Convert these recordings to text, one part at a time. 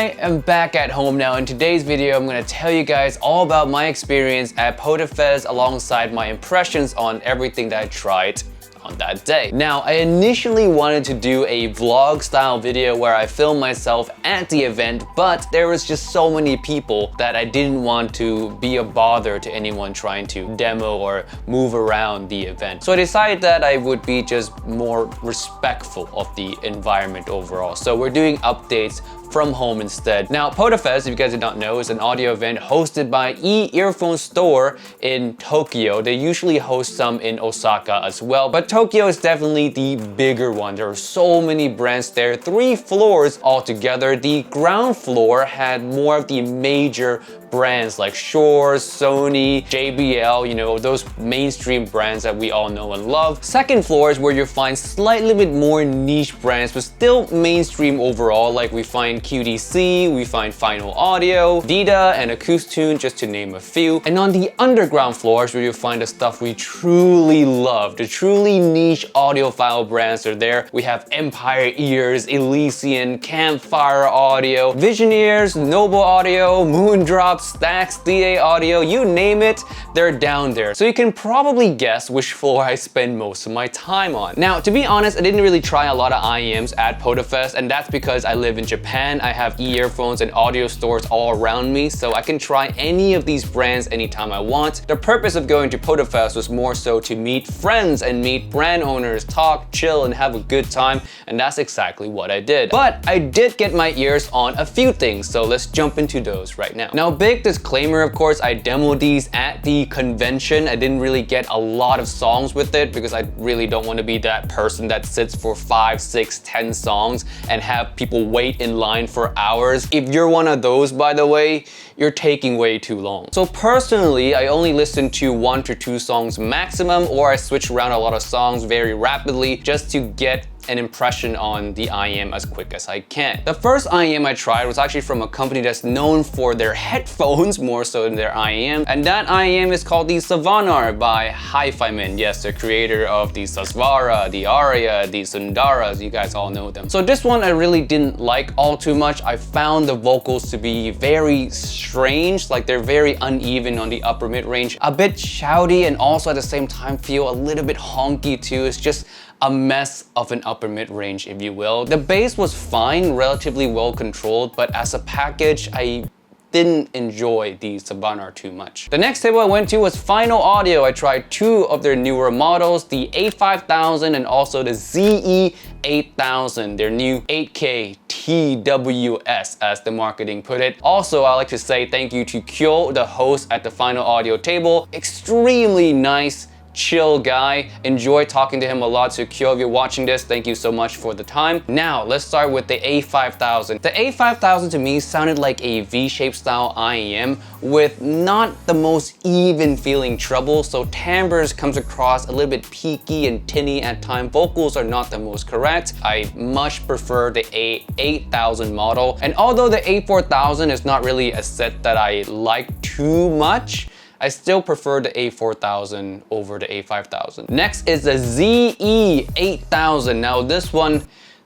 I am back at home now. In today's video, I'm going to tell you guys all about my experience at Potafes alongside my impressions on everything that I tried on that day. Now, I initially wanted to do a vlog style video where I filmed myself at the event, but there was just so many people that I didn't want to be a bother to anyone trying to demo or move around the event. So I decided that I would be just more respectful of the environment overall. So we're doing updates from home instead. Now, Potafes, if you guys did not know, is an audio event hosted by earphone store in Tokyo. They usually host some in Osaka as well, but Tokyo is definitely the bigger one. There are so many brands there, 3 floors altogether. The ground floor had more of the major brands like Shure, Sony, JBL, you know, those mainstream brands that we all know and love. Second floor is where you find slightly bit more niche brands, but still mainstream overall, like we find QDC, we find Final Audio, Dita, and Acoustune, just to name a few. And on the underground floors where you find the stuff we truly love, the truly niche audiophile brands are there. We have Empire Ears, Elysian, Campfire Audio, Visioneers, Noble Audio, Moondrop, Stax, DA Audio, you name it, they're down there. So you can probably guess which floor I spend most of my time on. Now, to be honest, I didn't really try a lot of IEMs at Potafes, and that's because I live in Japan. I have earphones and audio stores all around me, so I can try any of these brands anytime I want. The purpose of going to Potafes was more so to meet friends and meet brand owners, talk, chill, and have a good time, and that's exactly what I did. But I did get my ears on a few things, so let's jump into those right now. Now, big disclaimer, of course, I demoed these at the convention. I didn't really get a lot of songs with it because I really don't want to be that person that sits for 5, 6, 10 songs and have people wait in line for hours. If you're one of those, by the way, you're taking way too long. So personally, I only listen to 1 to 2 songs maximum, or I switch around a lot of songs very rapidly just to get an impression on the IEM as quick as I can. The first IEM I tried was actually from a company that's known for their headphones more so than their IEM, and that IEM is called the Svanar by Hifiman. Yes, the creator of the Sasvara, the Aria, the Sundaras, you guys all know them. So this one I really didn't like all too much. I found the vocals to be very strange, like they're very uneven on the upper mid-range, a bit shouty, and also at the same time feel a little bit honky too. It's just a mess of an upper mid-range, if you will. The bass was fine, relatively well controlled, but as a package, I didn't enjoy the Svanar too much. The next table I went to was Final Audio. I tried 2 of their newer models, the A5000 and also the ZE8000, their new 8K TWS, as the marketing put it. Also, I like to say thank you to Kyo, the host at the Final Audio table. Extremely nice, chill guy. Enjoy talking to him a lot. So Kyo, if you're watching this, thank you so much for the time. Now, let's start with the A5000. The A5000 to me sounded like a V-shaped style IEM with not the most even feeling treble, so timbres comes across a little bit peaky and tinny at times. Vocals are not the most correct. I much prefer the A8000 model. And although the A4000 is not really a set that I like too much, I still prefer the A4000 over the A5000. Next is the ZE8000. Now this one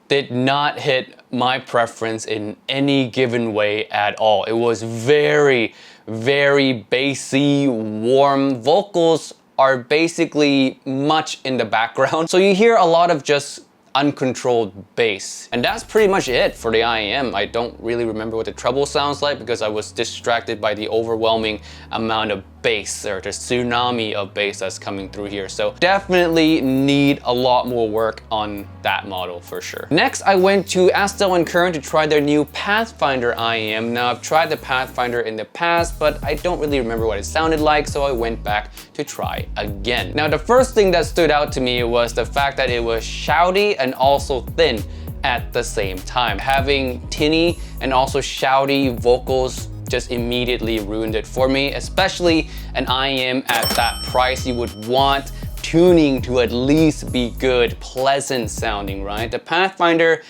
did not hit my preference in any given way at all. It was very, very bassy, warm. Vocals are basically much in the background. So you hear a lot of just uncontrolled bass. And that's pretty much it for the IEM. I don't really remember what the treble sounds like because I was distracted by the overwhelming amount of bass, or the tsunami of bass that's coming through here. So definitely need a lot more work on that model for sure. Next, I went to Astel and Kern to try their new Pathfinder IEM. Now, I've tried the Pathfinder in the past, but I don't really remember what it sounded like, so I went back to try again. Now, the first thing that stood out to me was the fact that it was shouty and also thin at the same time. Having tinny and also shouty vocals just immediately ruined it for me, especially an IEM at that price. You would want tuning to at least be good, pleasant sounding, right? The Pathfinder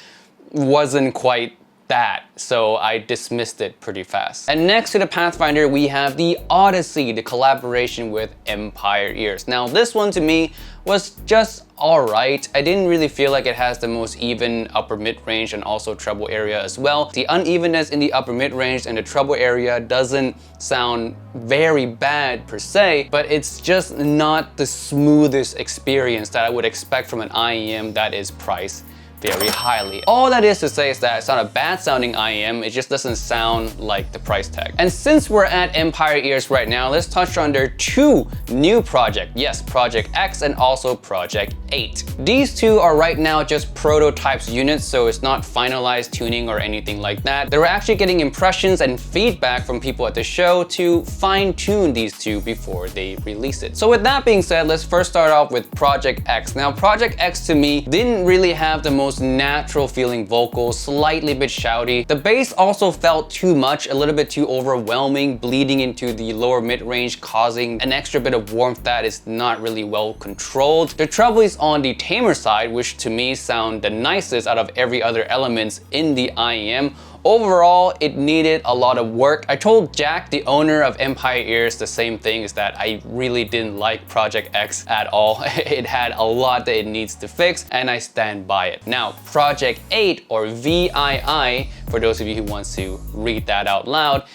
wasn't quite that, so I dismissed it pretty fast. And next to the Pathfinder, we have the Odyssey, the collaboration with Empire Ears. Now this one to me was just alright. I didn't really feel like it has the most even upper mid-range and also treble area as well. The unevenness in the upper mid-range and the treble area doesn't sound very bad per se, but it's just not the smoothest experience that I would expect from an IEM that is priced very highly. All that is to say is that it's not a bad sounding IEM, it just doesn't sound like the price tag. And since we're at Empire Ears right now, let's touch on their two new projects. Yes, Project X and also Project 8. These two are right now just prototypes units, so it's not finalized tuning or anything like that. They were actually getting impressions and feedback from people at the show to fine tune these two before they release it. So with that being said, let's first start off with Project X. Now Project X to me didn't really have the most natural feeling vocals, slightly bit shouty. The bass also felt too much, a little bit too overwhelming, bleeding into the lower mid-range, causing an extra bit of warmth that is not really well controlled. The treble is on the tamer side, which to me sound the nicest out of every other elements in the IEM. Overall, it needed a lot of work. I told Jack, the owner of Empire Ears, the same thing, is that I really didn't like Project X at all. It had a lot that it needs to fix, and I stand by it. Now, Project 8, or VII, for those of you who want to read that out loud,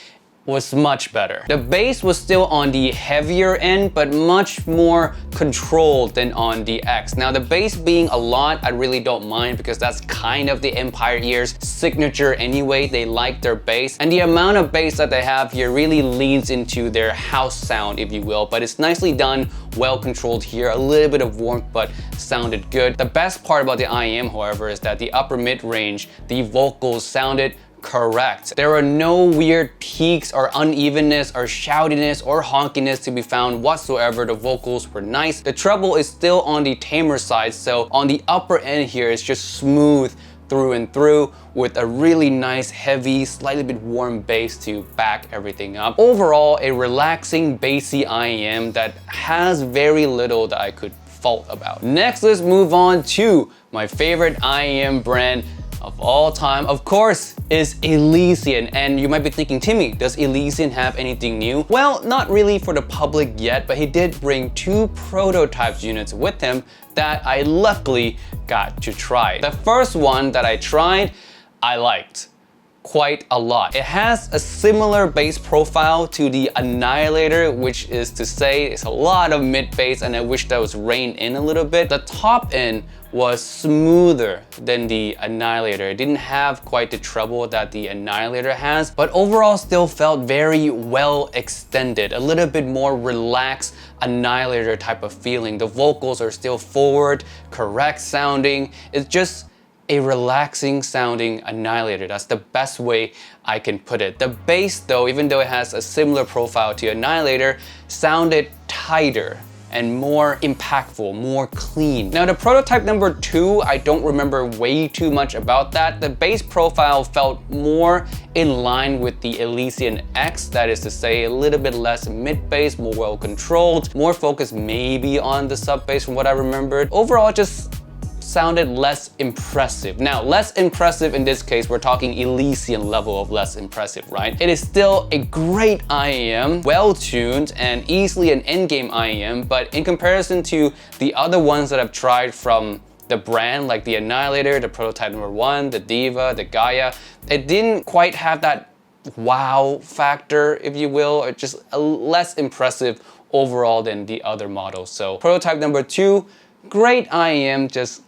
was much better. The bass was still on the heavier end, but much more controlled than on the X. Now the bass being a lot, I really don't mind because that's kind of the Empire Ears signature anyway. They like their bass, and the amount of bass that they have here really leans into their house sound, if you will, but it's nicely done, well controlled here, a little bit of warmth, but sounded good. The best part about the IEM, however, is that the upper mid-range, the vocals sounded correct. There are no weird peaks or unevenness or shoutiness or honkiness to be found whatsoever. The vocals were nice. The treble is still on the tamer side, so on the upper end here, it's just smooth through and through with a really nice, heavy, slightly bit warm bass to back everything up. Overall, a relaxing, bassy IEM that has very little that I could fault about. Next, let's move on to my favorite IEM brand of all time, of course, is Elysian. And you might be thinking, Timmy, does Elysian have anything new? Well, not really for the public yet, but he did bring two prototypes units with him that I luckily got to try. The first one that I tried, I liked quite a lot. It has a similar bass profile to the Annihilator, which is to say it's a lot of mid bass, and I wish that was reined in a little bit. The top end was smoother than the Annihilator. It didn't have quite the treble that the Annihilator has, but overall still felt very well extended, a little bit more relaxed Annihilator type of feeling. The vocals are still forward, correct sounding. It's just a relaxing sounding Annihilator. That's the best way I can put it. The bass though, even though it has a similar profile to Annihilator, sounded tighter and more impactful, more clean. Now the prototype number 2, I don't remember way too much about that. The bass profile felt more in line with the Elysian X, that is to say a little bit less mid bass, more well controlled, more focused maybe on the sub bass from what I remembered. Overall, just sounded less impressive. Now, less impressive in this case, we're talking Elysian level of less impressive, right? It is still a great IEM, well-tuned and easily an endgame IEM, but in comparison to the other ones that I've tried from the brand, like the Annihilator, the prototype number 1, the Diva, the Gaia, it didn't quite have that wow factor, if you will, or just a less impressive overall than the other models. So prototype number 2, great IEM, just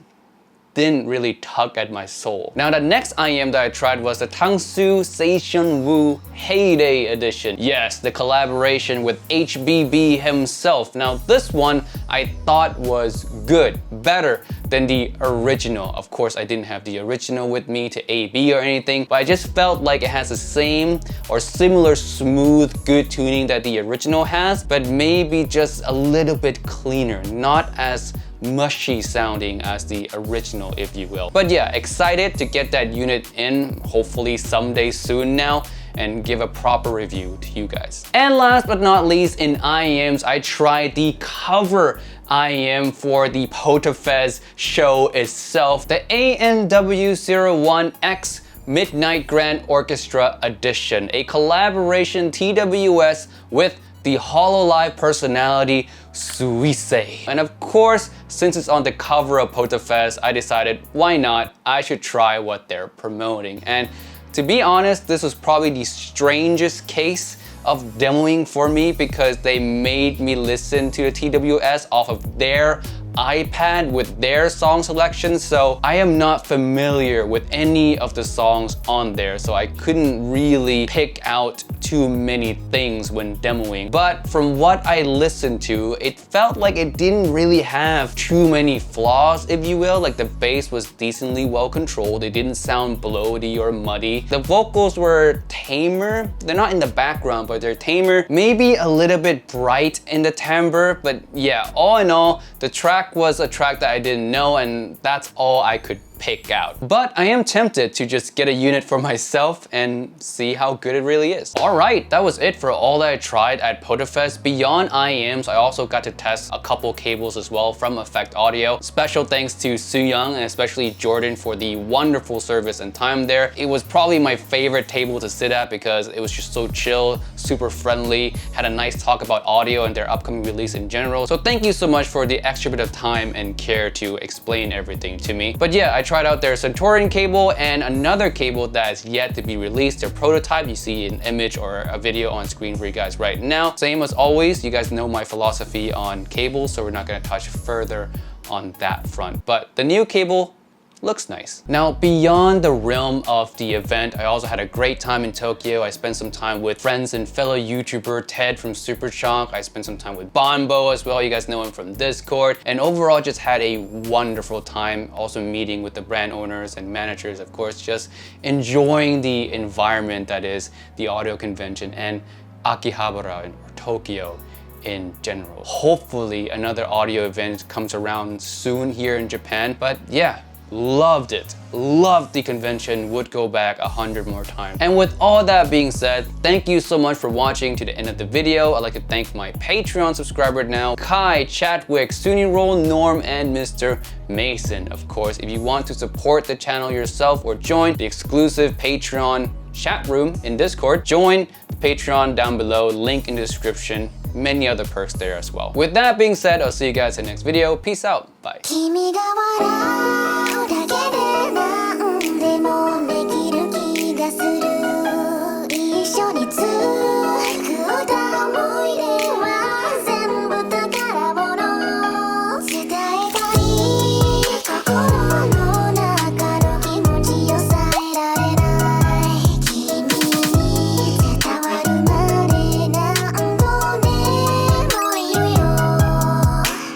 didn't really tug at my soul. Now the next IEM that I tried was the Tangzu Seishan Wu Heydey edition. Yes, the collaboration with HBB himself. Now this one I thought was good, better than the original. Of course, I didn't have the original with me to AB or anything, but I just felt like it has the same or similar smooth, good tuning that the original has, but maybe just a little bit cleaner, not as mushy sounding as the original, if you will. But yeah, excited to get that unit in, hopefully someday soon now, and give a proper review to you guys. And last but not least, in IEMs, I tried the cover IEM for the Potafes show itself, the ANW01X Midnight Grand Orchestra Edition, a collaboration TWS with the Hololive personality Suisei. And of course, since it's on the cover of Potafes, I decided why not? I should try what they're promoting. And to be honest, this was probably the strangest case of demoing for me because they made me listen to the TWS off of their iPad with their song selection, so I am not familiar with any of the songs on there, so I couldn't really pick out too many things when demoing. But from what I listened to, it felt like it didn't really have too many flaws, if you will. Like the bass was decently well controlled, it didn't sound bloaty or muddy. The vocals were tamer, they're not in the background, but they're tamer. Maybe a little bit bright in the timbre, but yeah, all in all, the track was a track that I didn't know, and that's all I could pick out. But I am tempted to just get a unit for myself and see how good it really is. All right, that was it for all that I tried at Potafes. Beyond IEMs, I also got to test a couple cables as well from Effect Audio. Special thanks to Soo-young and especially Jordan for the wonderful service and time there. It was probably my favorite table to sit at because it was just so chill, super friendly, had a nice talk about audio and their upcoming release in general. So thank you so much for the extra bit of time and care to explain everything to me. But yeah, I tried out their Centurion cable and another cable that is yet to be released, their prototype. You see an image or a video on screen for you guys right now. Same as always, you guys know my philosophy on cables, so we're not gonna touch further on that front. But the new cable looks nice. Now, beyond the realm of the event, I also had a great time in Tokyo. I spent some time with friends and fellow YouTuber Ted from Super Chonk. I spent some time with Bonbo as well. You guys know him from Discord. And overall, just had a wonderful time. Also meeting with the brand owners and managers, of course, just enjoying the environment that is the audio convention and Akihabara or Tokyo in general. Hopefully, another audio event comes around soon here in Japan. But yeah, loved it, loved the convention, would go back 100 more times. And with all that being said, thank you so much for watching to the end of the video. I'd like to thank my Patreon subscriber now, Kai, Chadwick, Suni Roll, Norm, and Mr. Mason. Of course, if you want to support the channel yourself or join the exclusive Patreon chat room in Discord, join the Patreon down below, link in the description. Many other perks there as well. With that being said, I'll see you guys in the next video. Peace out. Bye. 君が笑うだけで何でもできる気がする一緒に